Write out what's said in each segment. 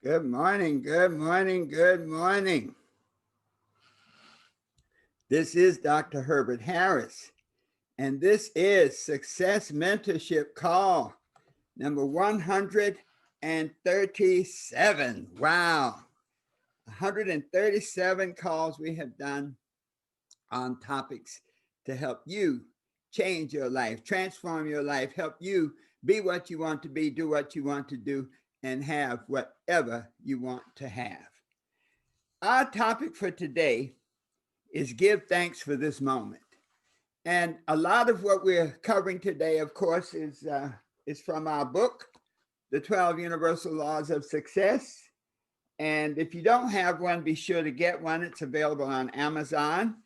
Good morning, good morning, good morning. This is Dr. Herbert Harris, and this is Success Mentorship Call number 137. Wow, 137 calls we have done on topics to help you change your life, transform your life, help you be what you want to be, do what you want to do, and have whatever you want to have. Our topic for today is give thanks for this moment. And a lot of what we're covering today, of course, is from our book, The 12 Universal Laws of Success. And if you don't have one, be sure to get one. It's available on Amazon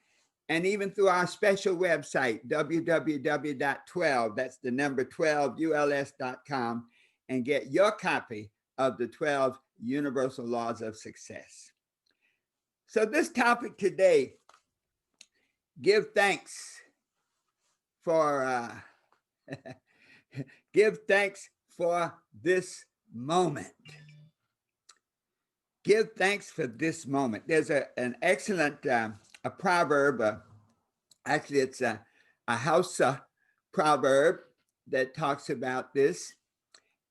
and even through our special website, www.12, that's the number 12uls.com, and get your copy of the 12 Universal Laws of Success. So this topic today, give thanks for give thanks for this moment. Give thanks for this moment. There's an excellent a proverb. Actually, it's a Hausa proverb that talks about this,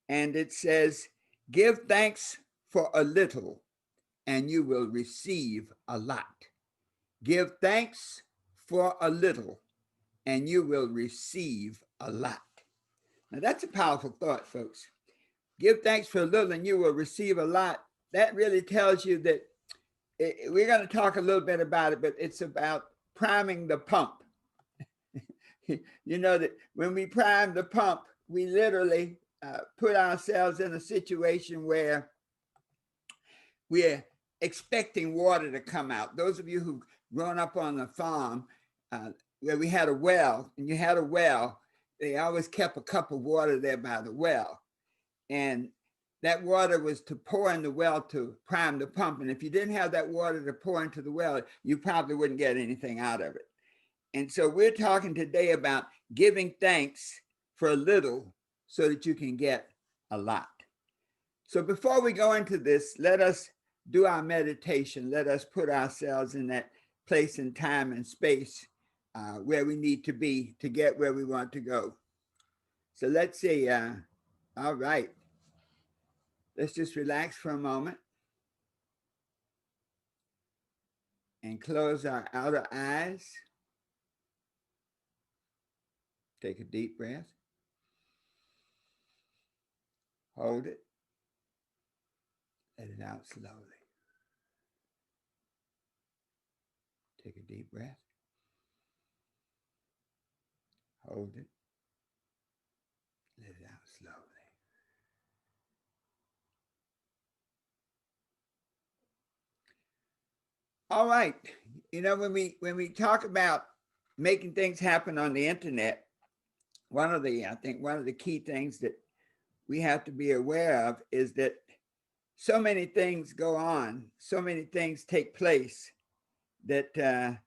and it says, "Give thanks for a little, and you will receive a lot. Give thanks for a little, and you will receive a lot." Now, that's a powerful thought, folks. Give thanks for a little, and you will receive a lot. That really tells you that we're going to talk a little bit about it, but it's about priming the pump. You know that when we prime the pump, we literally put ourselves in a situation where we're expecting water to come out. Those of you who've grown up on the farm where we had a well, and you had a well, they always kept a cup of water there by the well. And that water was to pour in the well to prime the pump. And if you didn't have that water to pour into the well, you probably wouldn't get anything out of it. And so we're talking today about giving thanks for a little so that you can get a lot. So before we go into this, let us do our meditation. Let us put ourselves in that place and time and space where we need to be to get where we want to go. So let's see. All right. Let's just relax for a moment and close our outer eyes. Take a deep breath. Hold it. Let it out slowly. Take a deep breath. Hold it. Let it out slowly. All right. You know, when we talk about making things happen on the internet, I think one of the key things that we have to be aware of is that so many things go on, so many things take place that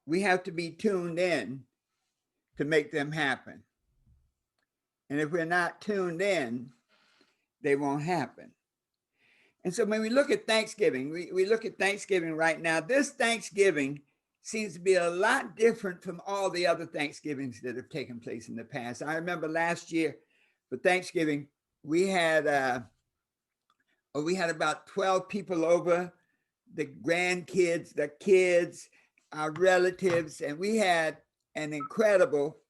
we have to be tuned in to make them happen. And if we're not tuned in, they won't happen. And so when we look at Thanksgiving, we look at Thanksgiving right now. This Thanksgiving seems to be a lot different from all the other Thanksgivings that have taken place in the past. I remember last year for Thanksgiving, we had about 12 people over, the grandkids, the kids, our relatives, and we had an incredible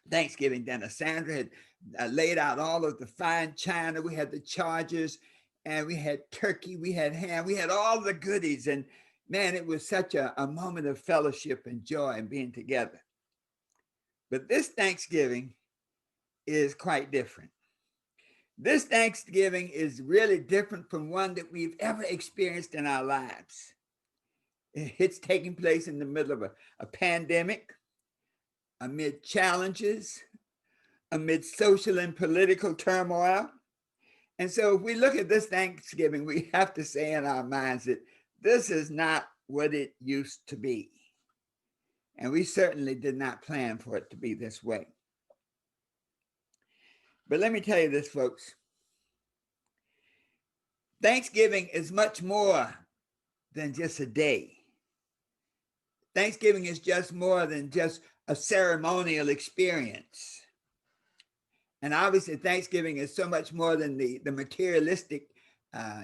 Thanksgiving dinner. Sandra had laid out all of the fine china. We had the chargers, and we had turkey, we had ham, we had all the goodies. And man, it was such a moment of fellowship and joy and being together. But this Thanksgiving is quite different. This Thanksgiving is really different from one that we've ever experienced in our lives. It's taking place in the middle of a pandemic, amid challenges, amid social and political turmoil. And so if we look at this Thanksgiving, we have to say in our minds that this is not what it used to be. And we certainly did not plan for it to be this way. But let me tell you this, folks. Thanksgiving is much more than just a day. Thanksgiving is just more than just a ceremonial experience. And obviously, Thanksgiving is so much more than the materialistic,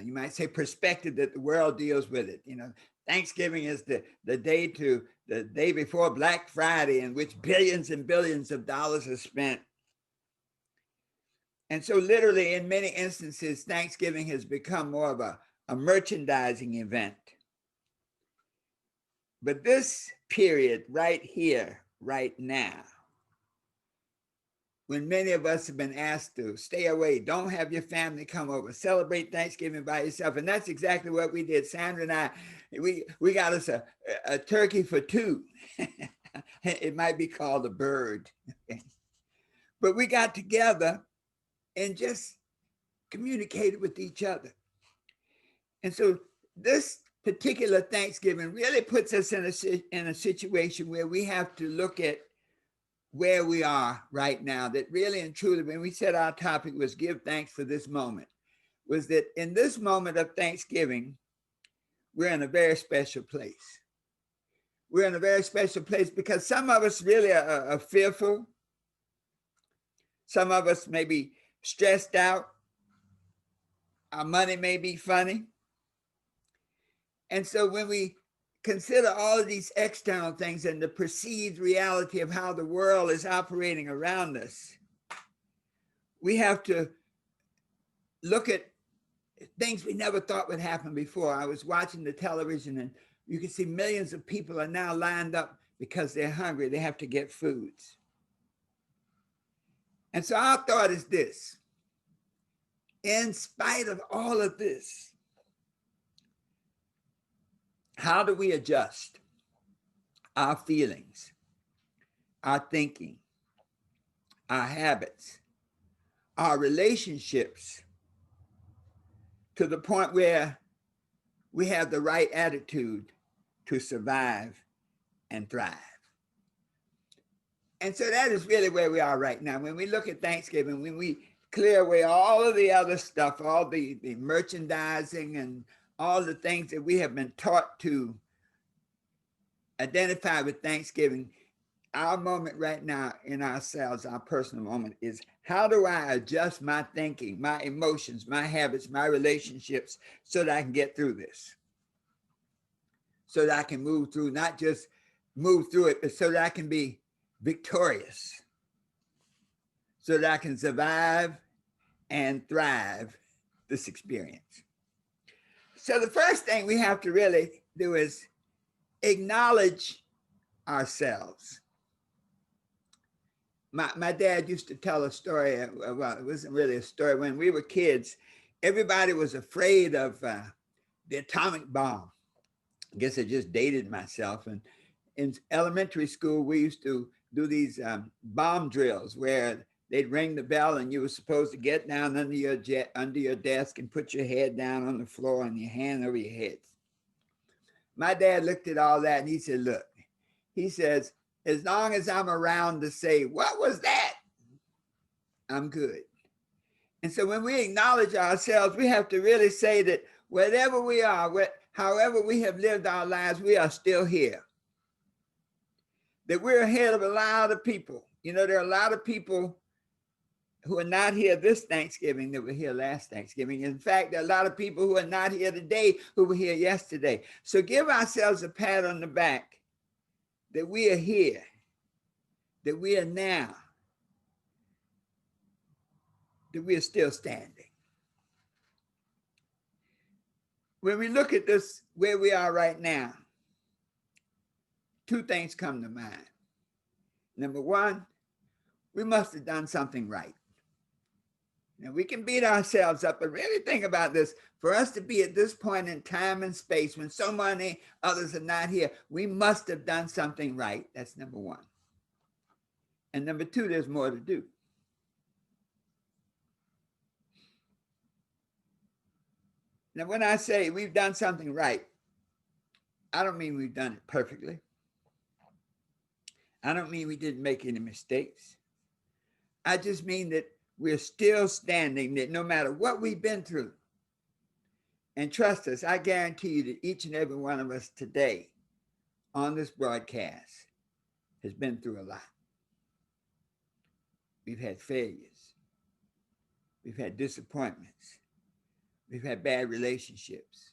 you might say, perspective that the world deals with it. You know, Thanksgiving is the day before Black Friday, in which billions and billions of dollars are spent. And so literally, in many instances, Thanksgiving has become more of a merchandising event. But this period right here, right now, when many of us have been asked to stay away, don't have your family come over, celebrate Thanksgiving by yourself. And that's exactly what we did. Sandra and I, we got us a turkey for two. It might be called a bird. But we got together and just communicated with each other. And so this particular Thanksgiving really puts us in a situation where we have to look at where we are right now. That really and truly, when we said our topic was give thanks for this moment, was that in this moment of Thanksgiving, we're in a very special place. We're in a very special place because some of us really are fearful. Some of us may be stressed out. Our money may be funny. And so when we consider all of these external things and the perceived reality of how the world is operating around us, we have to look at things we never thought would happen before. I was watching the television and you can see millions of people are now lined up because they're hungry. They have to get foods. And so our thought is this: in spite of all of this, how do we adjust our feelings, our thinking, our habits, our relationships to the point where we have the right attitude to survive and thrive? And so that is really where we are right now. When we look at Thanksgiving, when we clear away all of the other stuff, all the merchandising and all the things that we have been taught to identify with Thanksgiving, our moment right now in ourselves, our personal moment, is how do I adjust my thinking, my emotions, my habits, my relationships so that I can get through this? So that I can move through, not just move through it, but so that I can be victorious, so that I can survive and thrive this experience. So the first thing we have to really do is acknowledge ourselves. My dad used to tell a story. Well, it wasn't really a story. When we were kids, everybody was afraid of the atomic bomb. I guess I just dated myself. And in elementary school, we used to do these bomb drills where they'd ring the bell and you were supposed to get down under your desk and put your head down on the floor and your hand over your head. My dad looked at all that and he said, look, he says, as long as I'm around to say, what was that? I'm good. And so when we acknowledge ourselves, we have to really say that whatever we are, however we have lived our lives, we are still here. That we're ahead of a lot of people. You know, there are a lot of people who are not here this Thanksgiving that were here last Thanksgiving. In fact, there are a lot of people who are not here today who were here yesterday. So give ourselves a pat on the back that we are here, that we are now, that we are still standing. When we look at this, where we are right now, two things come to mind. Number one, we must have done something right. Now, we can beat ourselves up, but really think about this. For us to be at this point in time and space when so many others are not here, we must have done something right. That's number one. And number two, there's more to do. Now, when I say we've done something right, I don't mean we've done it perfectly. I don't mean we didn't make any mistakes. I just mean that we're still standing, that no matter what we've been through, And trust us, I guarantee you that each and every one of us today on this broadcast has been through a lot. We've had failures. We've had disappointments. We've had bad relationships.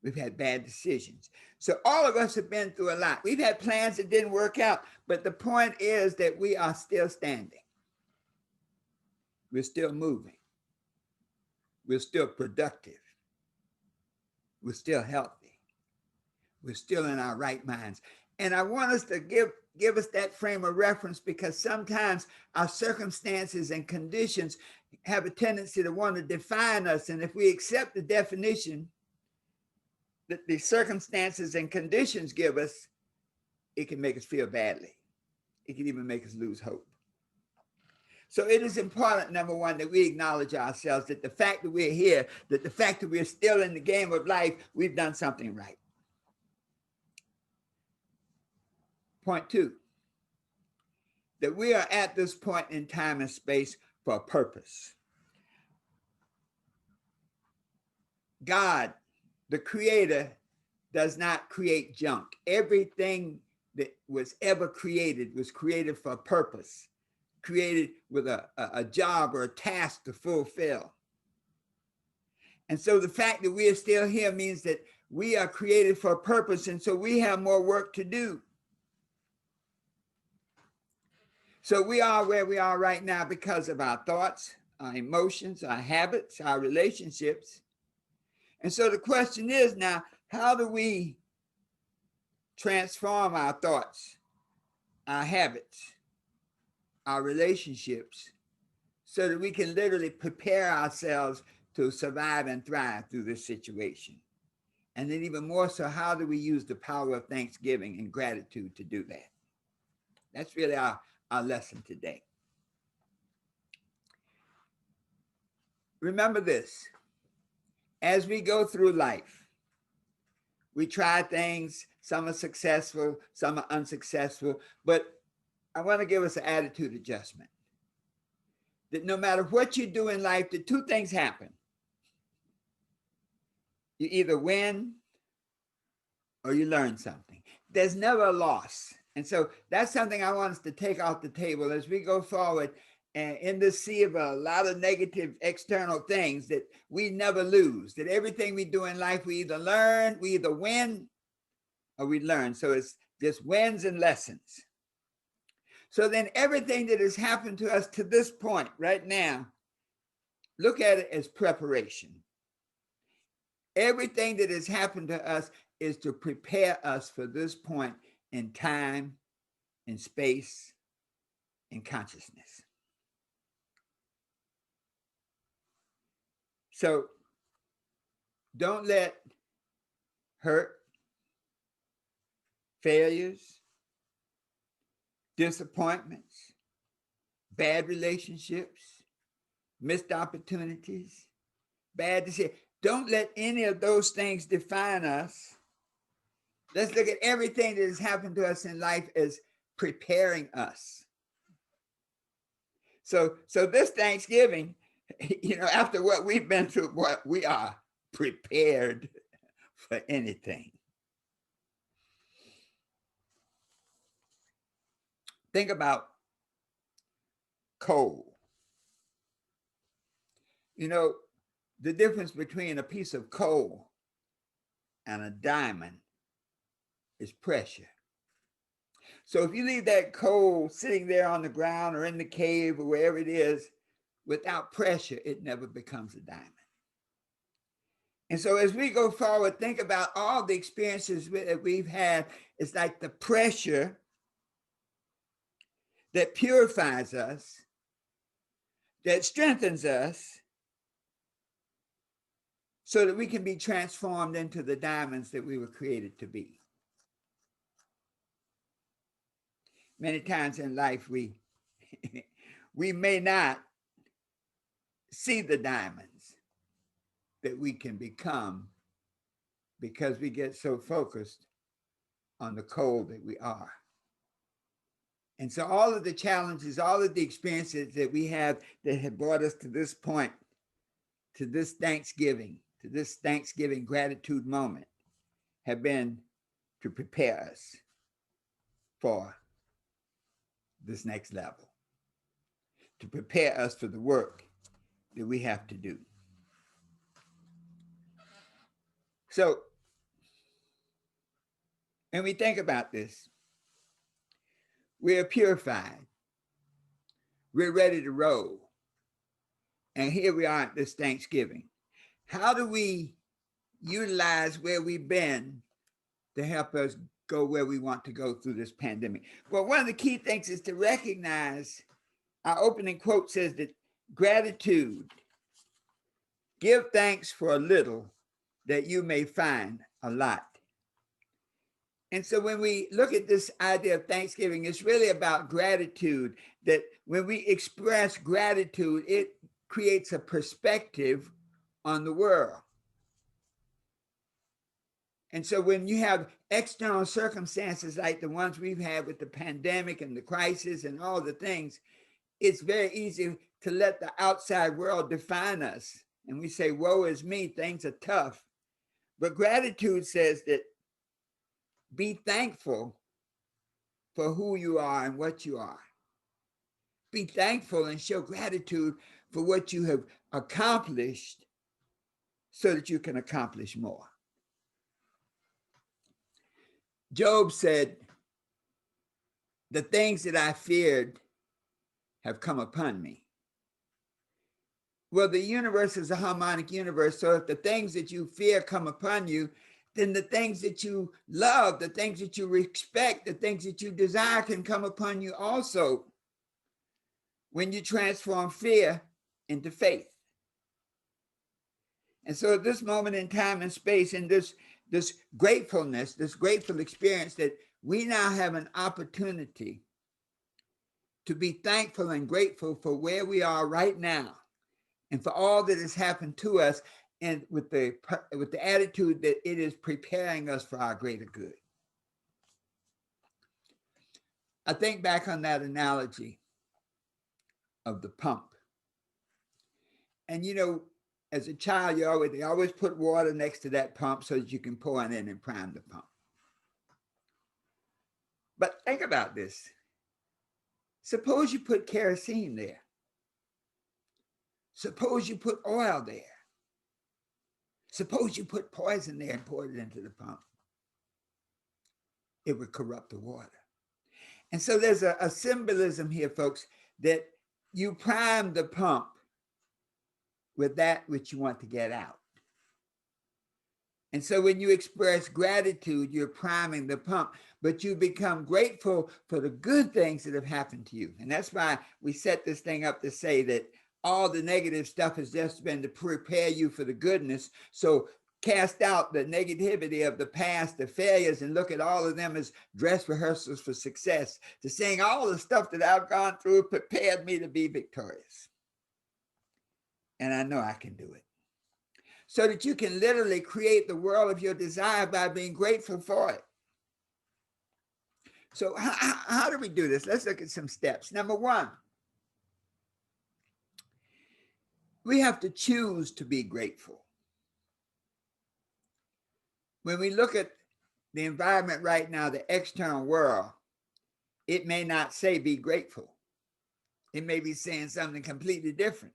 We've had bad decisions. So all of us have been through a lot. We've had plans that didn't work out, but the point is that we are still standing. We're still moving. We're still productive. We're still healthy. We're still in our right minds. And I want us to give us that frame of reference, because sometimes our circumstances and conditions have a tendency to want to define us. And if we accept the definition that the circumstances and conditions give us, it can make us feel badly. It can even make us lose hope. So it is important, number one, that we acknowledge ourselves, that the fact that we're here, that the fact that we're still in the game of life, we've done something right. Point two, that we are at this point in time and space for a purpose. God, the creator, does not create junk. Everything that was ever created was created for a purpose, created with a job or a task to fulfill. And so the fact that we are still here means that we are created for a purpose, and so we have more work to do. So we are where we are right now because of our thoughts, our emotions, our habits, our relationships. And so the question is now, how do we transform our thoughts, our habits, our relationships, so that we can literally prepare ourselves to survive and thrive through this situation? And then even more so, how do we use the power of thanksgiving and gratitude to do that? That's really our lesson today. Remember this, as we go through life, we try things, some are successful, some are unsuccessful, but I want to give us an attitude adjustment. That no matter what you do in life, the two things happen. You either win or you learn something. There's never a loss. And so that's something I want us to take off the table as we go forward and in this sea of a lot of negative external things, that we never lose, that everything we do in life, we either learn, we either win or we learn. So it's just wins and lessons. So then everything that has happened to us to this point right now, look at it as preparation. Everything that has happened to us is to prepare us for this point in time, in space, in consciousness. So don't let hurt, failures, disappointments, bad relationships, missed opportunities, bad decisions, don't let any of those things define us. Let's look at everything that has happened to us in life as preparing us. So this Thanksgiving, after what we've been through, what we are prepared for anything. Think about coal. The difference between a piece of coal and a diamond is pressure. So if you leave that coal sitting there on the ground or in the cave or wherever it is, without pressure, it never becomes a diamond. And so as we go forward, think about all the experiences that we've had. It's like the pressure that purifies us, that strengthens us, so that we can be transformed into the diamonds that we were created to be. Many times in life, we may not see the diamonds that we can become because we get so focused on the coal that we are. And so all of the challenges, all of the experiences that we have that have brought us to this point, to this Thanksgiving, to this Thanksgiving gratitude moment have been to prepare us for this next level, to prepare us for the work that we have to do. So, when we think about this, we're purified, we're ready to roll, and here we are at this Thanksgiving. How do we utilize where we've been to help us go where we want to go through this pandemic? Well, one of the key things is to recognize, our opening quote says that gratitude, give thanks for a little that you may find a lot. And so when we look at this idea of Thanksgiving, it's really about gratitude, that when we express gratitude, it creates a perspective on the world. And so when you have external circumstances like the ones we've had with the pandemic and the crisis and all the things, it's very easy to let the outside world define us. And we say, woe is me, things are tough. But gratitude says that be thankful for who you are and what you are. Be thankful and show gratitude for what you have accomplished so that you can accomplish more. Job said, the things that I feared have come upon me. Well, the universe is a harmonic universe. So if the things that you fear come upon you, then the things that you love, the things that you respect, the things that you desire can come upon you also when you transform fear into faith. And so at this moment in time and space, in this gratefulness, this grateful experience, that we now have an opportunity to be thankful and grateful for where we are right now and for all that has happened to us, and with the attitude that it is preparing us for our greater good. I think back on that analogy of the pump. And you know, as a child, they always put water next to that pump so that you can pour it in and prime the pump. But think about this. Suppose you put kerosene there. Suppose you put oil there. Suppose you put poison there and poured it into the pump. It would corrupt the water. And so there's a symbolism here, folks, that you prime the pump with that which you want to get out. And so when you express gratitude, you're priming the pump, but you become grateful for the good things that have happened to you. And that's why we set this thing up to say that all the negative stuff has just been to prepare you for the goodness. So cast out the negativity of the past, the failures, and look at all of them as dress rehearsals for success. To saying all the stuff that I've gone through prepared me to be victorious. And I know I can do it. So that you can literally create the world of your desire by being grateful for it. So how do we do this? Let's look at some steps. Number one, we have to choose to be grateful. When we look at the environment right now, the external world, it may not say be grateful. It may be saying something completely different.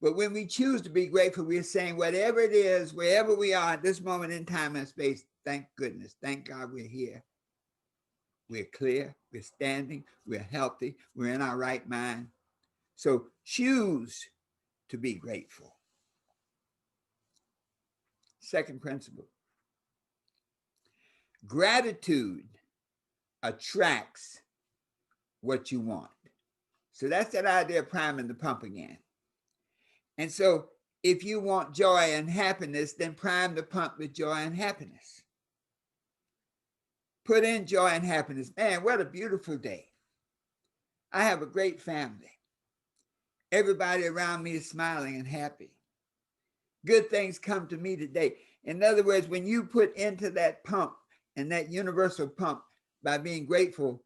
But when we choose to be grateful, we're saying whatever it is, wherever we are at this moment in time and space, thank goodness, thank God we're here. We're clear, we're standing, we're healthy, we're in our right mind. So choose to be grateful. Second principle, gratitude attracts what you want. So that's that idea of priming the pump again. And so if you want joy and happiness, then prime the pump with joy and happiness. Put in joy and happiness. Man, what a beautiful day. I have a great family. Everybody around me is smiling and happy. Good things come to me today. In other words, when you put into that pump and that universal pump by being grateful,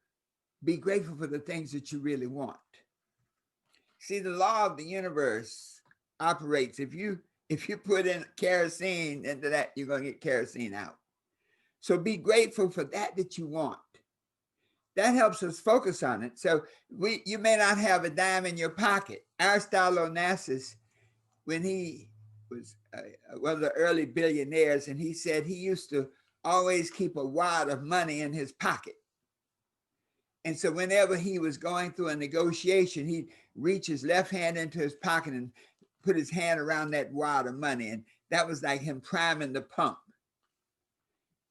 be grateful for the things that you really want. See, the law of the universe operates. If you If you put in kerosene into that, you're going to get kerosene out. So be grateful for that you want. That helps us focus on it. So you may not have a dime in your pocket. Aristotle Onassis, when he was one of the early billionaires, and he said he used to always keep a wad of money in his pocket. And so whenever he was going through a negotiation, he'd reach his left hand into his pocket and put his hand around that wad of money. And that was like him priming the pump.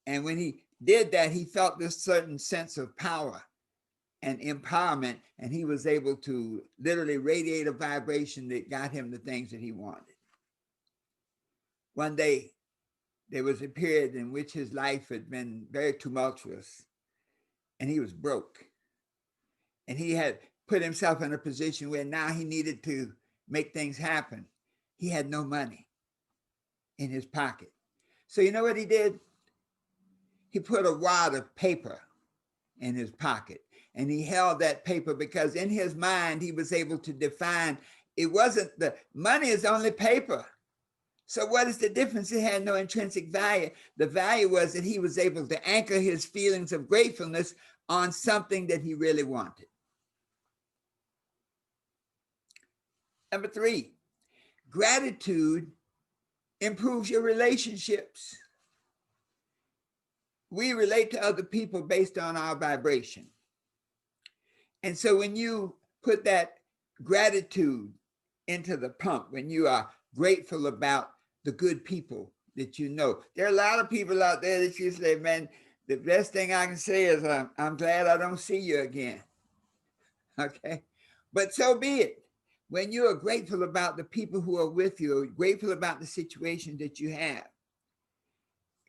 And when he did that, he felt this certain sense of power and empowerment, and he was able to literally radiate a vibration that got him the things that he wanted. One day, there was a period in which his life had been very tumultuous, and he was broke. And he had put himself in a position where now he needed to make things happen. He had no money in his pocket. So you know what he did? He put a wad of paper in his pocket, and he held that paper because in his mind, he was able to define, it wasn't the money is only paper. So what is the difference? It had no intrinsic value. The value was that he was able to anchor his feelings of gratefulness on something that he really wanted. Number 3, gratitude improves your relationships. We relate to other people based on our vibration. And so when you put that gratitude into the pump, when you are grateful about the good people that you know, there are a lot of people out there that you say, man, the best thing I can say is I'm glad I don't see you again. Okay. But so be it. When you are grateful about the people who are with you, grateful about the situation that you have,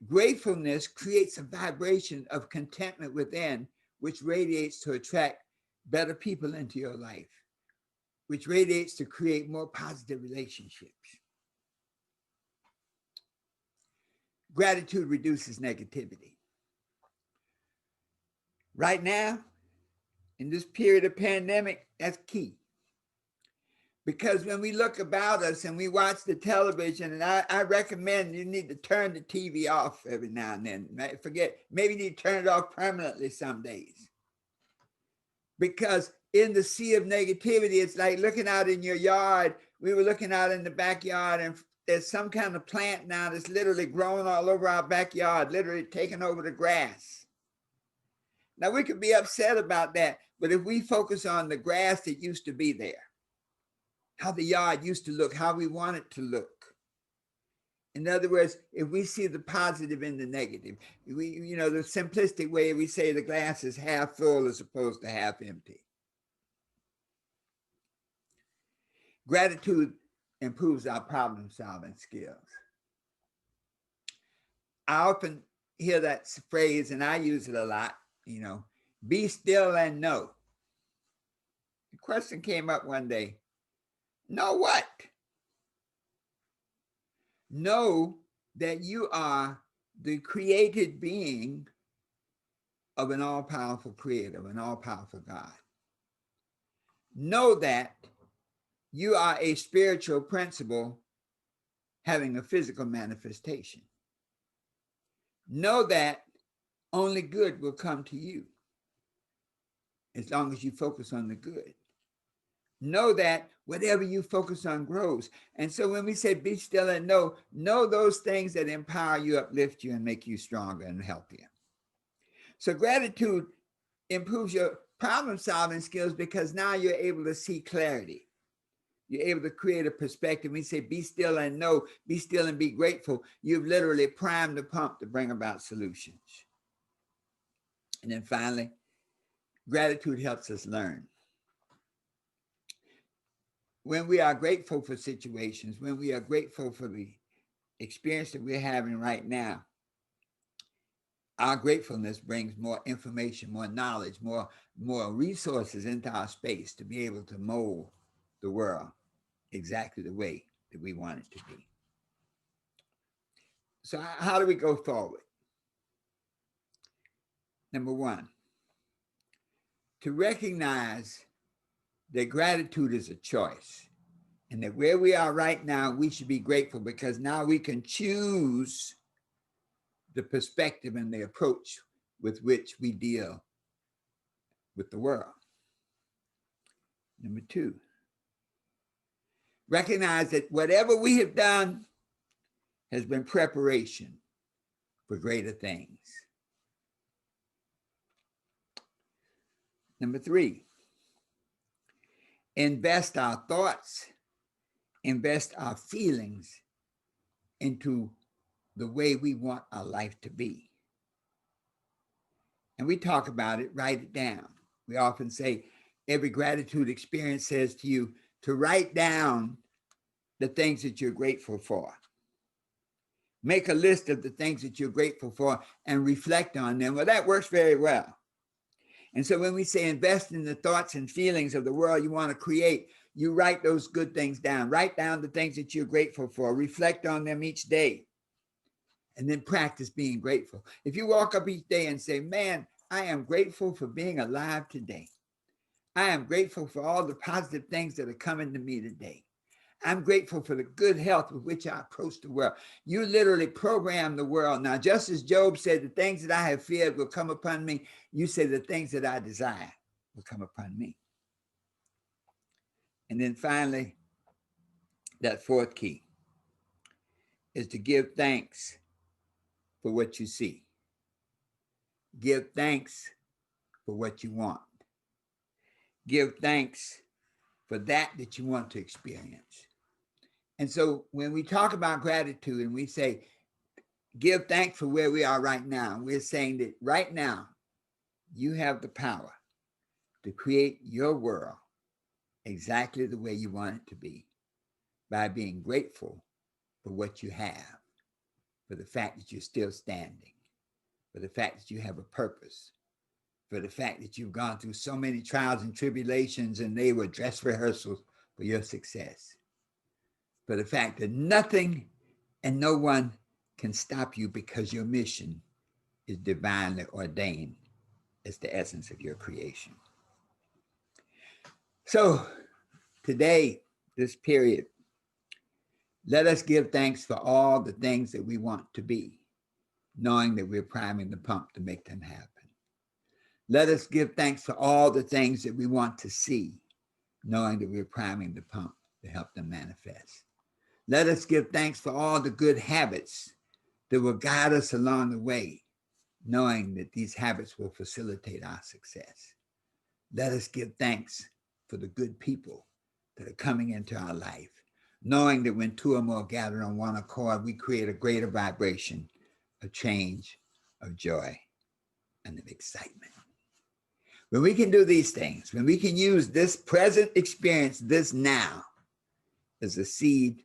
gratefulness creates a vibration of contentment within, which radiates to attract better people into your life, which radiates to create more positive relationships. Gratitude reduces negativity. Right now, in this period of pandemic, that's key. Because when we look about us and we watch the television, and I recommend you need to turn the TV off every now and then. Maybe you need to turn it off permanently some days. Because in the sea of negativity, it's like looking out in your yard. We were looking out in the backyard, and there's some kind of plant now that's literally growing all over our backyard, literally taking over the grass. Now, we could be upset about that, but if we focus on the grass that used to be there, how the yard used to look, how we want it to look. In other words, if we see the positive in the negative, the simplistic way we say the glass is half full as opposed to half empty. Gratitude improves our problem-solving skills. I often hear that phrase, and I use it a lot, be still and know. The question came up one day, know what? Know that you are the created being of an all-powerful creator, an all-powerful God. Know that you are a spiritual principle having a physical manifestation. Know that only good will come to you as long as you focus on the good. Know that whatever you focus on grows. And so when we say be still and know those things that empower you, uplift you, and make you stronger and healthier. So gratitude improves your problem-solving skills because now you're able to see clarity. You're able to create a perspective. We say be still and know, be still and be grateful. You've literally primed the pump to bring about solutions. And then finally, gratitude helps us learn. When we are grateful for situations, when we are grateful for the experience that we're having right now, our gratefulness brings more information, more knowledge, more resources into our space to be able to mold the world exactly the way that we want it to be. So how do we go forward? Number 1, to recognize that gratitude is a choice. And that where we are right now, we should be grateful because now we can choose the perspective and the approach with which we deal with the world. Number 2, recognize that whatever we have done has been preparation for greater things. Number 3, invest our thoughts, invest our feelings into the way we want our life to be. And we talk about it, write it down. We often say every gratitude experience says to you to write down the things that you're grateful for. Make a list of the things that you're grateful for and reflect on them. Well, that works very well. And so when we say invest in the thoughts and feelings of the world you want to create, you write those good things down. Write down the things that you're grateful for. Reflect on them each day. And then practice being grateful. If you walk up each day and say, man, I am grateful for being alive today. I am grateful for all the positive things that are coming to me today. I'm grateful for the good health with which I approach the world. You literally program the world. Now, just as Job said, the things that I have feared will come upon me, you say the things that I desire will come upon me. And then finally, that 4th key is to give thanks for what you see. Give thanks for what you want. Give thanks for that you want to experience. And so when we talk about gratitude and we say, give thanks for where we are right now, we're saying that right now, you have the power to create your world exactly the way you want it to be by being grateful for what you have, for the fact that you're still standing, for the fact that you have a purpose, for the fact that you've gone through so many trials and tribulations and they were dress rehearsals for your success, for the fact that nothing and no one can stop you because your mission is divinely ordained as the essence of your creation. So today, this period, let us give thanks for all the things that we want to be, knowing that we're priming the pump to make them happen. Let us give thanks for all the things that we want to see, knowing that we're priming the pump to help them manifest. Let us give thanks for all the good habits that will guide us along the way, knowing that these habits will facilitate our success. Let us give thanks for the good people that are coming into our life, knowing that when 2 or more gather on one accord, we create a greater vibration of change, of joy, and of excitement. When we can do these things, when we can use this present experience, this now, as a seed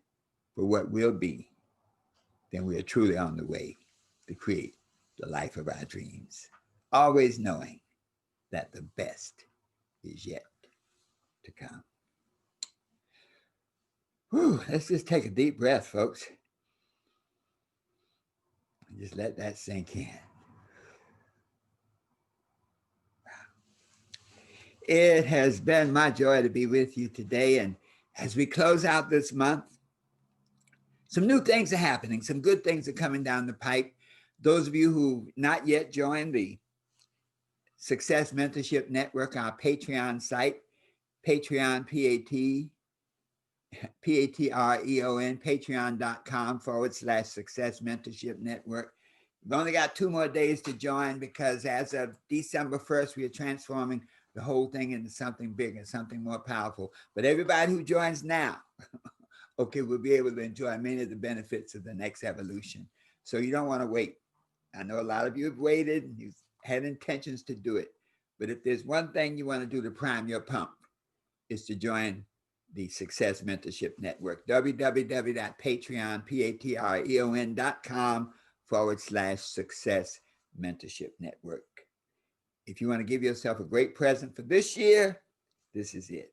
for what will be, then we are truly on the way to create the life of our dreams, always knowing that the best is yet to come. Whew, let's just take a deep breath, folks. And just let that sink in. It has been my joy to be with you today. And as we close out this month, some new things are happening. Some good things are coming down the pipe. Those of you who not yet joined the Success Mentorship Network, our Patreon site, Patreon, Patreon, patreon.com/Success Mentorship Network. We've only got 2 more days to join because as of December 1st, we are transforming the whole thing into something bigger, something more powerful. But everybody who joins now, okay, we'll be able to enjoy many of the benefits of the next evolution. So you don't want to wait. I know a lot of you have waited and you've had intentions to do it. But if there's one thing you want to do to prime your pump, is to join the Success Mentorship Network, www.patreon.com/Success Mentorship Network. If you want to give yourself a great present for this year, this is it.